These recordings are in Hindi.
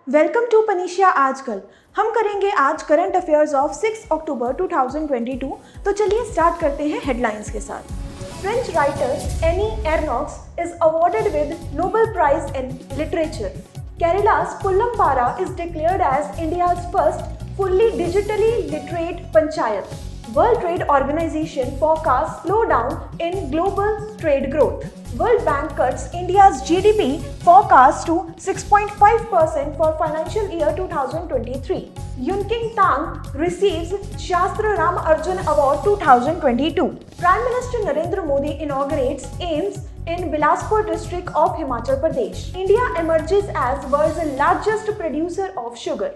वेलकम टू पनीशिया आजकल। हम करेंगे आज करंट अफेयर्स ऑफ 6 अक्टूबर 2022। तो चलिए स्टार्ट करते हैं हेडलाइंस के साथ। French writer Annie Ernaux is awarded with Nobel prize in literature. Kerala's Pullampara is declared as India's first fully digitally literate panchayat. World Trade Organization forecasts slowdown in global trade growth. World Bank cuts India's GDP forecast to 6.5% for financial year 2023. Yunking Tang receives Shastra Ram Arjun Award 2022. Prime Minister Narendra Modi inaugurates AIIMS in Bilaspur district of Himachal Pradesh. India emerges as world's largest producer of sugar.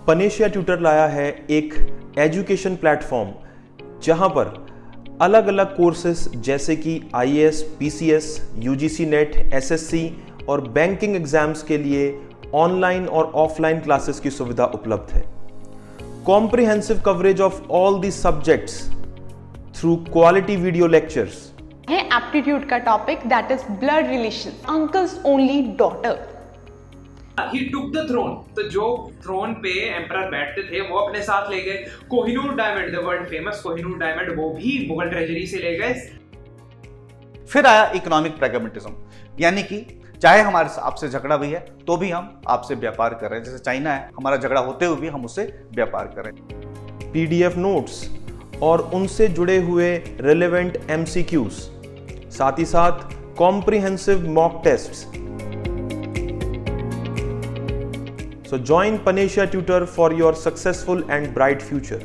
Panacea tutor लाया है एक एजुकेशन प्लेटफॉर्म जहां पर अलग अलग कोर्सेज जैसे कि IAS, PCS, UGC net, SSC और बैंकिंग एग्जाम्स के लिए ऑनलाइन और ऑफलाइन क्लासेस की सुविधा उपलब्ध है। Comprehensive coverage of all the subjects through quality video lectures है। एप्टीट्यूड का topic that is blood relation, uncles only daughter. He took the throne. तो जो थ्रोन पे एम्परर बैठते थे वो अपने साथ ले गए। Kohinoor diamond, the world famous Kohinoor diamond, वो भी मुगल ट्रेजरी से ले गए। फिर आया इकोनॉमिक प्रैग्मेटिज्म, यानी कि चाहे हमारे आपसे झगड़ा भी है तो भी हम आपसे व्यापार कर रहे हैं। जैसे चाइना है, हमारा झगड़ा होते हुए भी हम उससे व्यापार कर रहे हैं। पीडीएफ नोट्स और उनसे जुड़े हुए रिलेवेंट एमसीक्यूज, साथ ही साथ comprehensive mock tests. So join Panesia Tutor for your successful and bright future.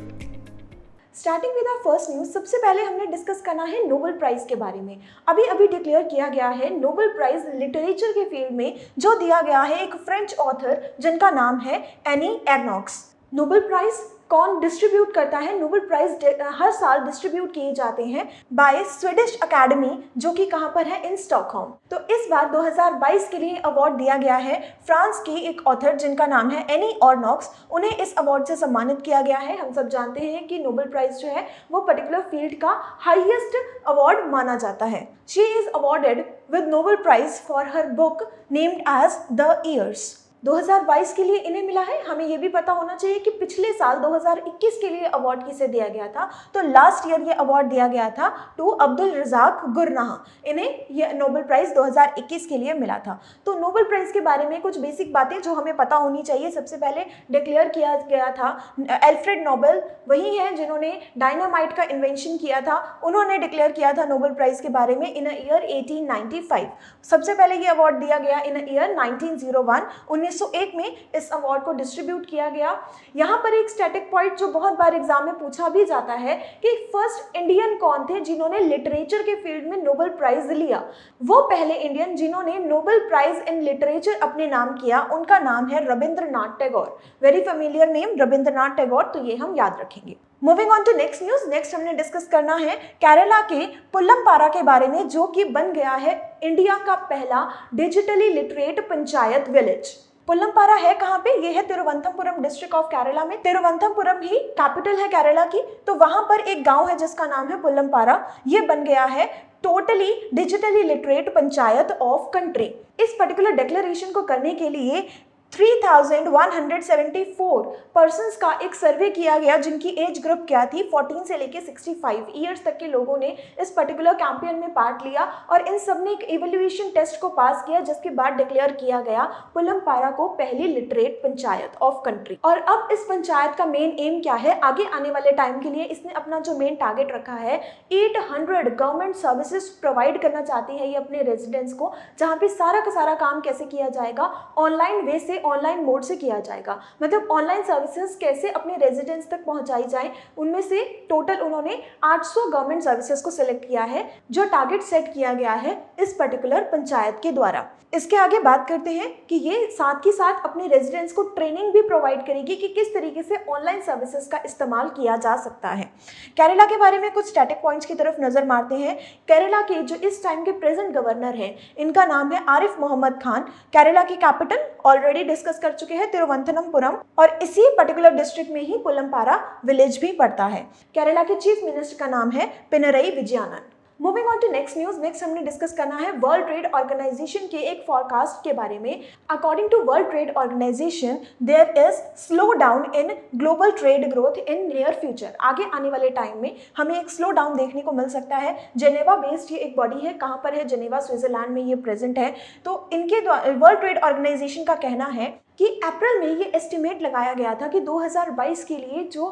Starting with our first news, सबसे पहले हमने डिस्कस करना है नोबेल प्राइज के बारे में। अभी डिक्लेयर किया गया है नोबेल प्राइज लिटरेचर के फील्ड में, जो दिया गया है एक फ्रेंच ऑथर जिनका नाम है एनी एर्नॉक्स। नोबेल प्राइज कौन डिस्ट्रीब्यूट करता है? नोबेल प्राइज हर साल डिस्ट्रीब्यूट किए जाते हैं बाय स्वीडिश अकेडमी, जो कि कहाँ पर है? इन स्टॉकहोम। तो इस बार 2022 के लिए अवार्ड दिया गया है फ्रांस की एक ऑथर जिनका नाम है एनी एर्नॉक्स। उन्हें इस अवार्ड से सम्मानित किया गया है। हम सब जानते हैं कि नोबेल प्राइज जो है वो पर्टिकुलर फील्ड का हाईएस्ट अवार्ड माना जाता है। She is awarded with Nobel prize for her book named as the years. 2022 के लिए इन्हें मिला है। हमें यह भी पता होना चाहिए कि पिछले साल 2021 के लिए अवार्ड किसे दिया गया था। तो लास्ट ईयर ये अवार्ड दिया गया था टू अब्दुल रज़ाक गुरनाह। इन्हें यह नोबेल प्राइज 2021 के लिए मिला था। तो नोबेल प्राइज के बारे में कुछ बेसिक बातें जो हमें पता होनी चाहिए। सबसे पहले डिक्लेयर किया गया था एल्फ्रेड नोबेल, वही है जिन्होंने डायनामाइट का इन्वेंशन किया था। उन्होंने डिक्लेयर किया था नोबेल प्राइज के बारे में इन ईयर 1895। सबसे पहले ये अवार्ड दिया गया इन ईयर 1901। 1901 में इस अवार्ड को डिस्ट्रीब्यूट किया गया। यहाँ पर एक स्टैटिक पॉइंट जो बहुत बार एग्जाम में पूछा भी जाता है कि फर्स्ट इंडियन कौन थे जिन्होंने लिटरेचर के फील्ड में नोबेल प्राइज लिया। वो पहले इंडियन जिन्होंने नोबेल प्राइज इन लिटरेचर अपने नाम किया, उनका नाम है Rabindranath Tagore. Very familiar name Rabindranath Tagore, तो ये हम याद रखेंगे। Moving on to next news. Next हमने डिस्कस करना है केरला के पुल्लमपारा के बारे में, जो कि बन गया है इंडिया का पहला डिजिटली लिटरेट पंचायत विलेज। पुल्लमपारा है कहाँ पे? ये है तिरुवनंतपुरम डिस्ट्रिक्ट ऑफ केरला में। तिरुवनंतपुरम ही कैपिटल है केरला की। तो वहां पर एक गांव है जिसका नाम है पुल्लमपारा। ये बन गया है totally digitally literate panchayat of country. इस पर्टिकुलर डिक्लेरेशन को करने के लिए 3174 पर्सन्स का एक सर्वे किया गया, जिनकी एज ग्रुप क्या थी? 14 से लेके 65 ईयर्स तक के लोगों ने इस पर्टिकुलर कैंपेन में पार्ट लिया और इन सब ने एक इवैल्यूएशन टेस्ट को पास किया, जिसके बाद डिक्लेयर किया गया पुल्लमपारा को पहली लिटरेट पंचायत ऑफ कंट्री। और अब इस पंचायत का मेन एम क्या है? आगे आने वाले टाइम के लिए इसने अपना जो मेन टारगेट रखा है 800 गवर्नमेंट सर्विसेज प्रोवाइड करना चाहती है ये अपने रेजिडेंट्स को, जहाँ पे सारा का सारा काम कैसे किया जाएगा? ऑनलाइन वे से, ऑनलाइन मोड से किया जाएगा। मतलब ऑनलाइन सर्विसेज कैसे अपने रेजिडेंट्स तक पहुंचाई जाए। उनमें से टोटल उन्होंने 800 गवर्नमेंट सर्विसेज को सिलेक्ट किया है, जो टारगेट सेट किया गया है इस पर्टिकुलर पंचायत के द्वारा। इसके आगे बात करते हैं कि ये साथ ही साथ अपने रेजिडेंट्स को ट्रेनिंग भी प्रोवाइड करेगी कि किस तरीके से ऑनलाइन सर्विसेज का इस्तेमाल किया जा सकता है। केरला के बारे में कुछ स्टैटिक पॉइंट्स की तरफ नजर मारते हैं। केरला के जो इस टाइम के प्रेजेंट गवर्नर हैं, इनका नाम है आरिफ मोहम्मद खान। केरला की कैपिटल ऑलरेडी डिस्कस कर चुके हैं तिरुवनंतपुरम, और इसी पर्टिकुलर डिस्ट्रिक्ट में ही पुल्लमपारा विलेज भी पड़ता है। केरला के चीफ मिनिस्टर का नाम है Pinarayi Vijayan. Moving on to next news, next हमने डिस्कस करना है वर्ल्ड ट्रेड ऑर्गेनाइजेशन के एक फॉरकास्ट के बारे में। According to World Trade Organization there is slow down in global trade growth in near future. आगे आने वाले टाइम में हमें एक स्लो डाउन देखने को मिल सकता है। जेनेवा बेस्ड ये एक बॉडी है, कहाँ पर है? जेनेवा, स्विट्जरलैंड में ये प्रेजेंट है। तो इनके वर्ल्ड ट्रेड ऑर्गेनाइजेशन का कहना है कि अप्रैल में ये एस्टिमेट लगाया गया था कि 2022 के लिए जो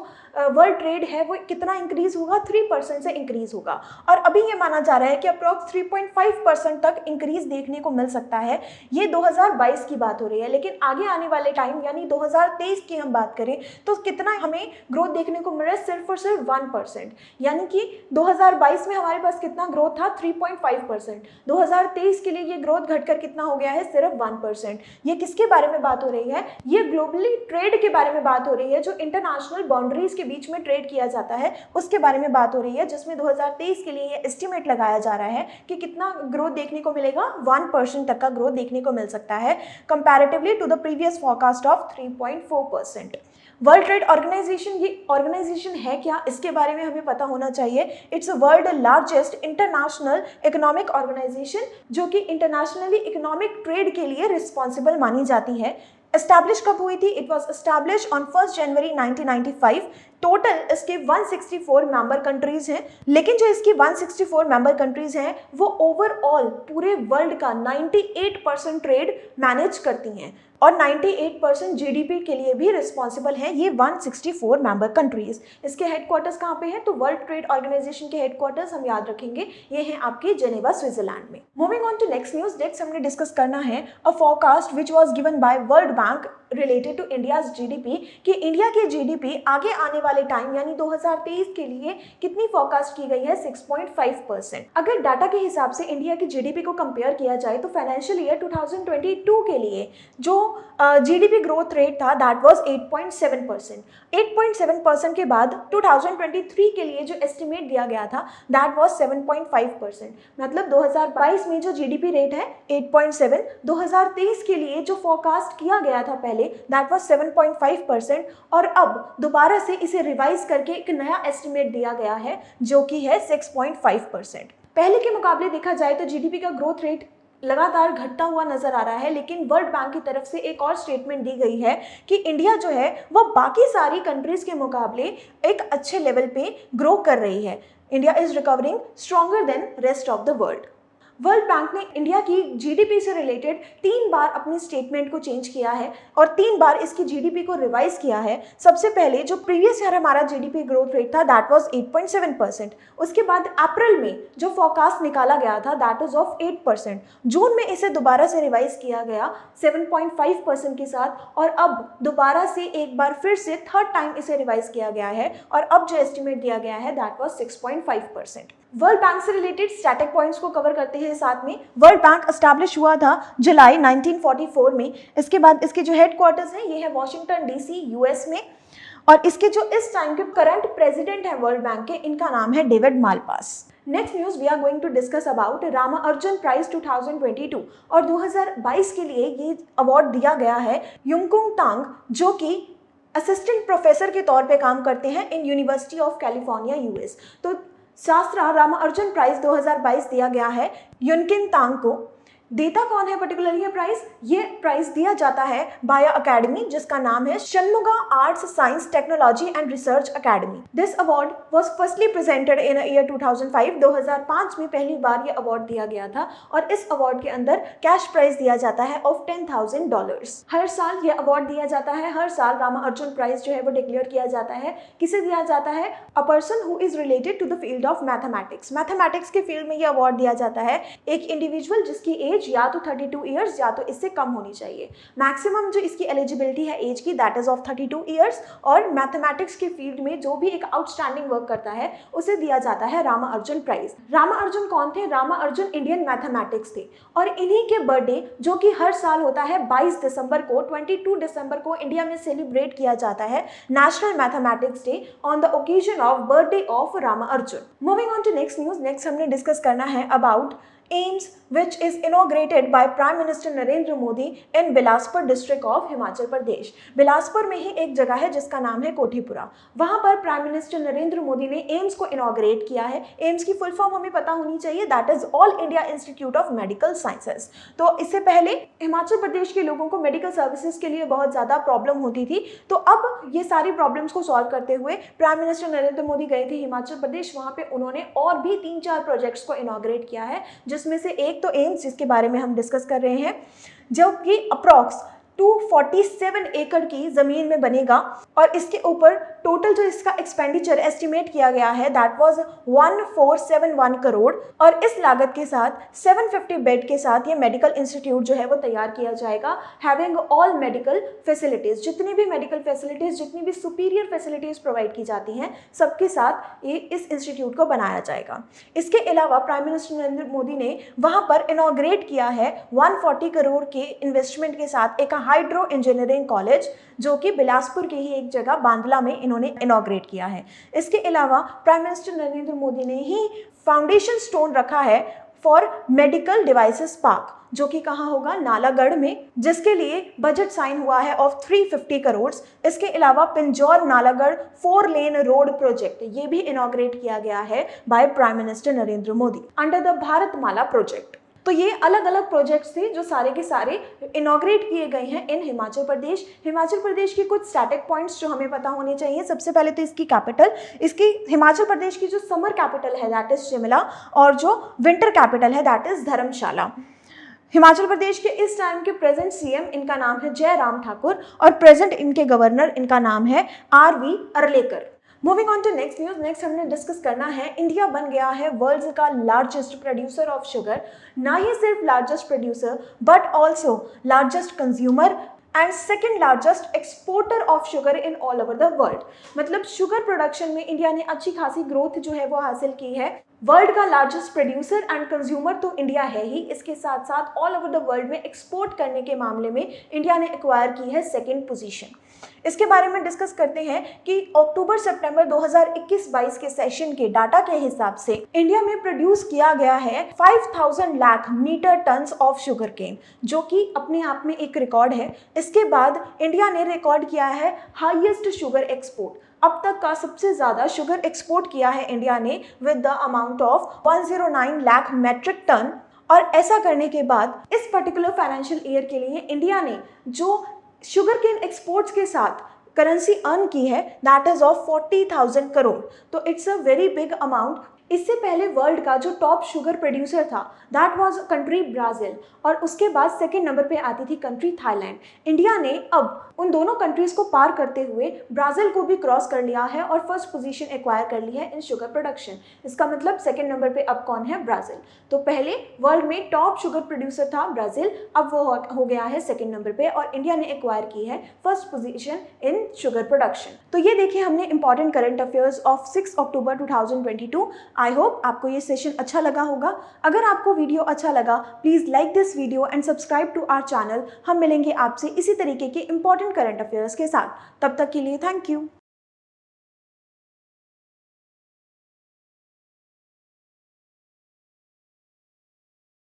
वर्ल्ड ट्रेड है वो कितना इंक्रीज होगा, 3% से इंक्रीज होगा। और अभी ये माना जा रहा है कि अप्रॉक्स 3.5% तक इंक्रीज देखने को मिल सकता है। ये 2022 की बात हो रही है, लेकिन आगे आने वाले टाइम यानी 2023 की हम बात करें तो कितना हमें ग्रोथ देखने को मिल रहा है? सिर्फ और सिर्फ 1%। यानी कि 2022 में हमारे पास कितना ग्रोथ था? 3.5%। 2023 के लिए ये ग्रोथ घटकर कितना हो गया है? सिर्फ 1%। ये किसके बारे में बात हो रही है? ये ग्लोबली ट्रेड के बारे में बात हो रही है, जो इंटरनेशनल बाउंड्रीज के बीच में ट्रेड किया जाता है उसके बारे में बात हो रही है, जिसमें 2023 के लिए ये एस्टिमेट लगाया जा रहा है कि कितना ग्रोथ देखने को मिलेगा? 1% तक का ग्रोथ देखने को मिल सकता है comparatively to the previous forecast of 3.4%। World Trade Organization, ये ऑर्गेनाइजेशन है क्या, इसके बारे में हमें पता होना चाहिए। It's world largest international economic organization, जो कि इंटरनेशनली इकोनॉमिक ट्रेड के लिए रिस्पॉन्सिबल मानी जाती है। एस्टैब्लिश कब हुई थी? It was establish on 1 January 1995। Total इसके 164 मेंबर कंट्रीज हैं, लेकिन जो इसकी 164 मेंबर कंट्रीज हैं वो ओवरऑल पूरे वर्ल्ड का 98% ट्रेड मैनेज करती हैं और 98% जीडीपी के लिए भी रिस्पॉन्सिबल हैं ये 164 मेंबर कंट्रीज। इसके हेडक्वार्टर्स कहाँ पे हैं? तो वर्ल्ड ट्रेड ऑर्गेनाइजेशन के हेडक्वार्टर्स हम याद रखेंगे ये हैं आपके जेनेवा, स्विट्जरलैंड में। Moving on to next news, next हमने डिस्कस करना है a forecast which was given by World Bank related to India's GDP, कि इंडिया की जीडीपी आगे आने वाले टाइम यानी 2023 के लिए कितनी फोरकास्ट की गई है? 6.5%। अगर डाटा के हिसाब से इंडिया की जीडीपी को कंपेयर किया जाए तो फाइनेंशियल ईयर 2022 के लिए जो जीडीपी ग्रोथ रेट था दैट वाज 8.7%। 8.7% के बाद 2023 के लिए जो एस्टिमेट दिया गया था दैट वाज 7.5%। मतलब 2022 में जो जीडीपी रेट है 8.7, 2023 के लिए जो फोरकास्ट किया गया था पहले दैट वाज 7.5%, और अब दोबारा से इसे रिवाइज करके एक नया एस्टिमेट दिया गया है जो कि है 6.5%। पहले के मुकाबले देखा जाए तो जीडीपी का ग्रोथ रेट लगातार घटता हुआ नजर आ रहा है, लेकिन वर्ल्ड बैंक की तरफ से एक और स्टेटमेंट दी गई है कि इंडिया जो है वो बाकी सारी कंट्रीज के मुकाबले एक अच्छे लेवल पे ग्रो कर रही है। India is recovering stronger than rest of the world. World bank ने इंडिया की जीडीपी से रिलेटेड 3 बार अपनी स्टेटमेंट को चेंज किया है और 3 बार इसकी जीडीपी को रिवाइज किया है। सबसे पहले जो प्रीवियस ईयर हमारा जीडीपी ग्रोथ रेट था दैट वाज 8.7%। उसके बाद अप्रैल में जो फोरकास्ट निकाला गया था दैट वाज ऑफ 8%। जून में इसे दोबारा से रिवाइज किया गया 7.5% के साथ, और अब दोबारा से एक बार फिर से थर्ड टाइम इसे रिवाइज किया गया है और अब जो एस्टिमेट दिया गया है दैट वाज 6.5%। वर्ल्ड बैंक से रिलेटेड स्टैटिक पॉइंट्स को कवर करते हैं साथ में। वर्ल्ड बैंक एस्टैब्लिश हुआ था जुलाई 1944 में। इसके बाद इसके जो हेडक्वार्टर्स हैं ये है वॉशिंगटन डीसी, यूएस में, और इसके जो इस टाइम के करंट प्रेसिडेंट हैं वर्ल्ड बैंक के, इनका नाम है David Malpass. Next news we are going to discuss about Ramanujan prize 2022, और 2022 के लिए ये अवार्ड दिया गया है युमकुंग तांग, जो कि असिस्टेंट प्रोफेसर के तौर पे काम करते हैं in university of California, US. तो शास्त्रा रामानुजन प्राइज 2022 दिया गया है युनकिन तांग को। देता कौन है पर्टिकुलरली ये प्राइज? ये प्राइज दिया जाता है बाया अकेडमी, जिसका नाम है Shanmuga arts science technology and research academy. This award was firstly presented in year 2005। 2005 में पहली बार ये अवार्ड दिया गया था, और इस अवार्ड के अंदर कैश प्राइज दिया जाता है ऑफ $10,000। हर साल ये अवार्ड दिया जाता है। हर साल रामानुजन प्राइज जो है वो डिक्लेयर किया जाता है। किसे दिया जाता है? A person who is related to the field of mathematics. Mathematics के फील्ड में ये अवार्ड दिया जाता है एक इंडिविजुअल जिसकी एज या तो 32 ईयर्स या तो इससे कम होनी चाहिए। मैक्सिमम जो इसकी एलिजिबिलिटी है एज की दैट इज ऑफ 32 ईयर्स, और मैथमेटिक्स के फील्ड में जो भी एक आउटस्टैंडिंग वर्क करता है उसे दिया जाता है रामानुजन प्राइज। रामानुजन कौन थे? रामानुजन इंडियन मैथमेटिक्स थे, और इन्हीं के बर्थडे जो कि हर साल होता है 22 दिसंबर को, 22 दिसंबर को इंडिया में सेलिब्रेट किया जाता है national mathematics day on the occasion of birthday of Ramanujan. Moving on to next news, next हमने डिस्कस करना है about AIIMS, which is inaugurated by Prime Minister Narendra Modi in Bilaspur district of Himachal Pradesh. Bilaspur में ही एक जगह है जिसका नाम है कोठीपुरा। वहां पर प्राइम मिनिस्टर नरेंद्र मोदी ने एम्स को इनॉग्रेट किया है। एम्स की फुल फॉर्म हमें पता होनी चाहिए, that is all India institute of medical sciences. तो इससे पहले हिमाचल प्रदेश के लोगों को मेडिकल सर्विसेज के लिए बहुत ज़्यादा प्रॉब्लम होती थी, तो अब ये सारी प्रॉब्लम्स को सॉल्व करते हुए प्राइम मिनिस्टर नरेंद्र मोदी गए थे हिमाचल प्रदेश। वहाँ पे उन्होंने और भी 3-4 प्रोजेक्ट्स को इनॉग्रेट किया है, जिसमें से एक तो एम्स जिसके बारे में हम डिस्कस कर रहे हैं, जो कि अप्रॉक्स 247 एकड़ की जमीन में बनेगा और इसके ऊपर टोटल जो इसका एक्सपेंडिचर एस्टिमेट किया गया है दैट वाज 1471 करोड़ और इस लागत के साथ 750 बेड के साथ ये मेडिकल इंस्टीट्यूट जो है वो तैयार किया जाएगा, हैविंग ऑल मेडिकल फैसिलिटीज। जितनी भी मेडिकल फैसिलिटीज, जितनी भी सुपीरियर फैसिलिटीज प्रोवाइड की जाती हैं, सबके साथ ये इस इंस्टीट्यूट को बनाया जाएगा। इसके अलावा प्राइम मिनिस्टर नरेंद्र मोदी ने वहां पर इनॉग्रेट किया है 140 करोड़ के इन्वेस्टमेंट के साथ एक हाइड्रो इंजीनियरिंग कॉलेज, जो कि बिलासपुर की ही एक जगह बांदला में इन्होंने इनॉग्रेट किया है। इसके अलावा प्राइम मिनिस्टर नरेंद्र मोदी ने ही फाउंडेशन स्टोन रखा है फॉर मेडिकल डिवाइसेस पार्क, जो कि कहाँ होगा, नालागढ़ में, जिसके लिए बजट साइन हुआ है ऑफ 350 करोड़। इसके अलावा Pinjore Nalagarh 4 lane road project ये भी इनॉग्रेट किया गया है by prime minister Narendra Modi under the Bharatmala project. तो ये अलग अलग प्रोजेक्ट्स थे जो सारे के सारे इनॉग्रेट किए गए हैं इन हिमाचल प्रदेश। हिमाचल प्रदेश की कुछ स्टैटिक पॉइंट्स जो हमें पता होने चाहिए। सबसे पहले तो इसकी कैपिटल, इसकी हिमाचल प्रदेश की जो समर कैपिटल है दैट इज शिमला और जो विंटर कैपिटल है दैट इज धर्मशाला। हिमाचल प्रदेश के इस टाइम के प्रेजेंट सीएम इनका नाम है जयराम ठाकुर और प्रेजेंट इनके गवर्नर इनका नाम है R V. Arlekar. Moving on to next news. Next हमने डिस्कस करना है, इंडिया बन गया है वर्ल्ड का लार्जेस्ट प्रोड्यूसर ऑफ शुगर। ना ही सिर्फ largest producer but also largest consumer and second largest exporter of sugar in all over the world. मतलब शुगर प्रोडक्शन में इंडिया ने अच्छी खासी ग्रोथ जो है वो हासिल की है। वर्ल्ड का लार्जेस्ट प्रोड्यूसर एंड कंज्यूमर तो इंडिया है ही, इसके साथ साथ ऑल ओवर द वर्ल्ड में एक्सपोर्ट करने के मामले में इंडिया ने एक्वायर की है सेकेंड पोजीशन। इसके बारे में डिस्कस करते हैं कि अक्टूबर सितंबर 2021-22 के सेशन के डाटा के हिसाब से इंडिया में प्रोड्यूस किया गया है 5000 lakh metre tons of sugar cane, जो कि अपने आप में एक रिकॉर्ड है। इसके बाद इंडिया ने रिकॉर्ड किया है हाईएस्ट शुगर एक्सपोर्ट। अब तक का सबसे ज़्यादा शुगर एक्सपोर्ट किया है इंडिया ने with the amount of 109 lakh metric ton. और ऐसा करने के बाद इस पर्टिकुलर फाइनेंशियल ईयर के लिए इंडिया ने जो शुगर केन एक्सपोर्ट्स के साथ करेंसी अर्न की है दैट इज ऑफ 40,000 करोड़। तो it's a very big amount. इससे पहले वर्ल्ड का जो टॉप शुगर प्रोड्यूसर था दैट वाज कंट्री ब्राज़ील और उसके बाद सेकेंड नंबर पे आती थी कंट्री थाईलैंड। इंडिया ने अब उन दोनों कंट्रीज़ को पार करते हुए ब्राज़ील को भी क्रॉस कर लिया है और फर्स्ट पोजीशन एक्वायर कर ली है इन शुगर प्रोडक्शन। इसका मतलब सेकेंड नंबर पे अब कौन है, ब्राज़ील। तो पहले वर्ल्ड में टॉप शुगर प्रोड्यूसर था ब्राज़ील, अब वो हो गया है सेकेंड नंबर पे और इंडिया ने एक्वायर की है first position in sugar production. तो ये देखिए हमने important current affairs of 6 October 2022। I hope आपको ये सेशन अच्छा लगा होगा। अगर आपको वीडियो अच्छा लगा please like this video and subscribe to our channel. हम मिलेंगे आपसे इसी तरीके के इंपॉर्टेंट करंट अफेयर्स के साथ। तब तक के लिए थैंक यू।